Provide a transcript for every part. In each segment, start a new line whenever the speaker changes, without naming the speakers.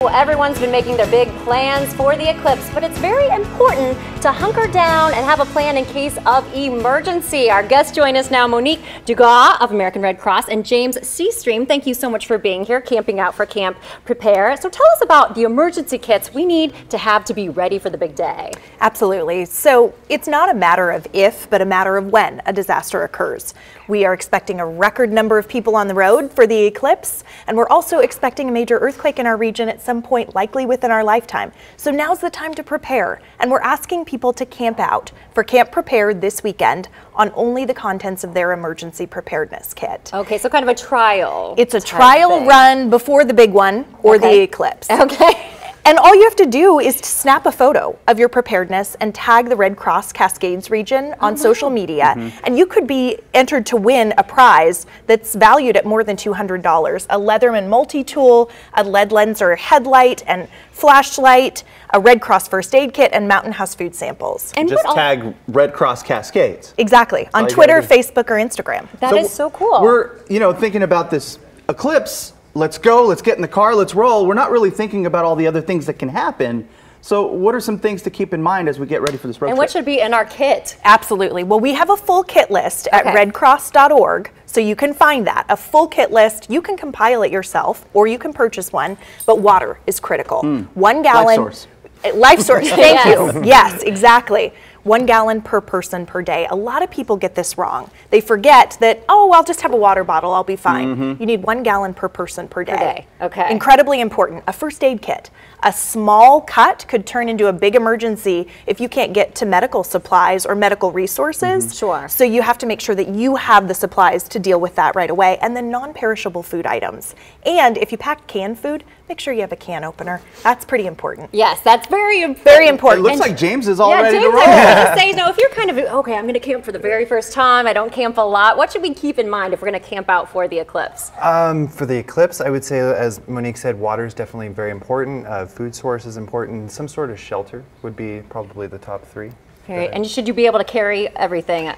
Well, everyone's been making their big plans for the eclipse, but it's very important to hunker down and have a plan in case of emergency. Our guests join us now, Monique Dugas of American Red Cross and James Seastream. Thank you so much for being here, camping out for Camp Prepare. So tell us about the emergency kits we need to have to be ready for the big day.
Absolutely. So it's not a matter of if, but a matter of when a disaster occurs. We are expecting a record number of people on the road for the eclipse, and we're also expecting a major earthquake in our region at some point, likely within our lifetime. So now's the time to prepare, and we're asking people to camp out for Camp Prepare this weekend on only the contents of their emergency preparedness kit.
Okay, so kind of a trial.
It's a trial run before the big one or the eclipse.
Okay.
And all you have to do is to snap a photo of your preparedness and tag the Red Cross Cascades region on social media, and you could be entered to win a prize that's valued at more than $200. A Leatherman multi-tool, a lead lens or headlight and flashlight, a Red Cross first aid kit, and Mountain House food samples.
And just tag Red Cross Cascades.
Exactly, on Twitter, Facebook, or Instagram.
That is so cool.
We're, thinking about this eclipse. Let's go, let's get in the car, let's roll. We're not really thinking about all the other things that can happen. So what are some things to keep in mind as we get ready for this road trip?
And what should be in our kit?
Absolutely. Well, we have a full kit list at redcross.org, so you can find that. A full kit list. You can compile it yourself, or you can purchase one, but water is critical. 1 gallon.
Life source.
Life source, thank you. Yes, exactly. 1 gallon per person per day. A lot of people get this wrong. They forget that, oh, I'll just have a water bottle, I'll be fine. You need 1 gallon per person per day.
Okay.
Incredibly important. A first aid kit. A small cut could turn into a big emergency if you can't get to medical supplies or medical resources.
Sure.
So you have to make sure that you have the supplies to deal with that right away. And then non-perishable food items. And if you pack canned food, make sure you have a can opener. That's pretty important.
Yes, that's very important.
Very important.
It looks like James is all ready to roll.
I was going to say, no, if you're kind of, okay, I'm going to camp for the very first time, I don't camp a lot, what should we keep in mind if we're going to camp out for the eclipse?
For the eclipse, I would say, as Monique said, water is definitely very important. Food source is important. Some sort of shelter would be probably the top 3.
Okay. And should you be able to carry everything,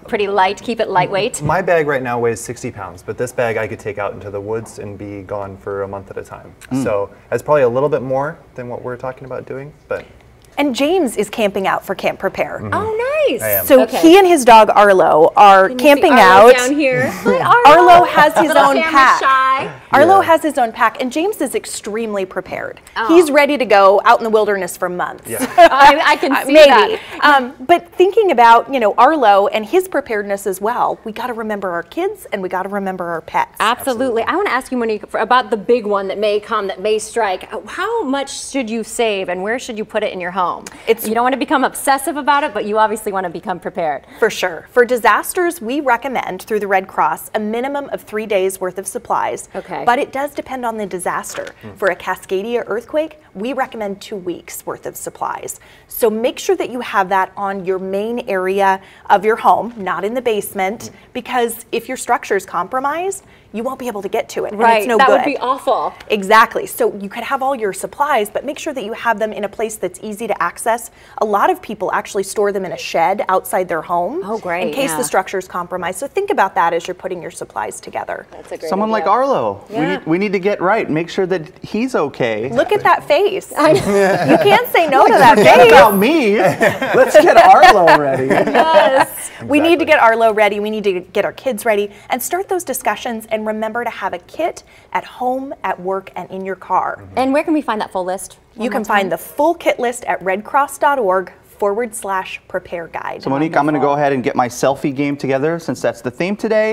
pretty light, keep it lightweight?
My bag right now weighs 60 pounds, but this bag I could take out into the woods and be gone for a month at a time. So that's probably a little bit more than what we're talking about doing, but.
And James is camping out for Camp Prepare.
Oh, nice.
I am.
So he and his dog Arlo are camping out.
Down here.
Arlo has his own pack.
Shy.
Arlo has his own pack, and James is extremely prepared. He's ready to go out in the wilderness for months.
Yeah.
I can see that.
But thinking about Arlo and his preparedness as well, we got to remember our kids and we got to remember our pets.
Absolutely. I want to ask you, Monique, about the big one that may come, that may strike. How much should you save, and where should you put it in your home? You don't want to become obsessive about it, but you obviously want to become prepared.
For sure. For disasters, we recommend through the Red Cross a minimum of 3 days worth of supplies. But it does depend on the disaster. For a Cascadia earthquake, we recommend 2 weeks worth of supplies. So make sure that you have that on your main area of your home, not in the basement, because if your structure is compromised, you won't be able to get to it.
Right,
and it's no
that
good.
would be awful.
Exactly. So you could have all your supplies, but make sure that you have them in a place that's easy to access. A lot of people actually store them in a shed outside their home.
Oh, great.
In case the structure is compromised. So think about that as you're putting your supplies together.
That's a great
Someone
idea.
like Arlo. We need to get right. Make sure that he's okay.
Look at that face. You can't say no to that
Forget
face.
about me. Let's get Arlo ready.
Yes.
Exactly. We need to get Arlo ready. We need to get our kids ready and start those discussions, and remember to have a kit at home, at work, and in your car.
And where can we find that full list?
You can find the full kit list at redcross.org/prepare guide.
So Monique, I'm going to go ahead and get my selfie game together since that's the theme today.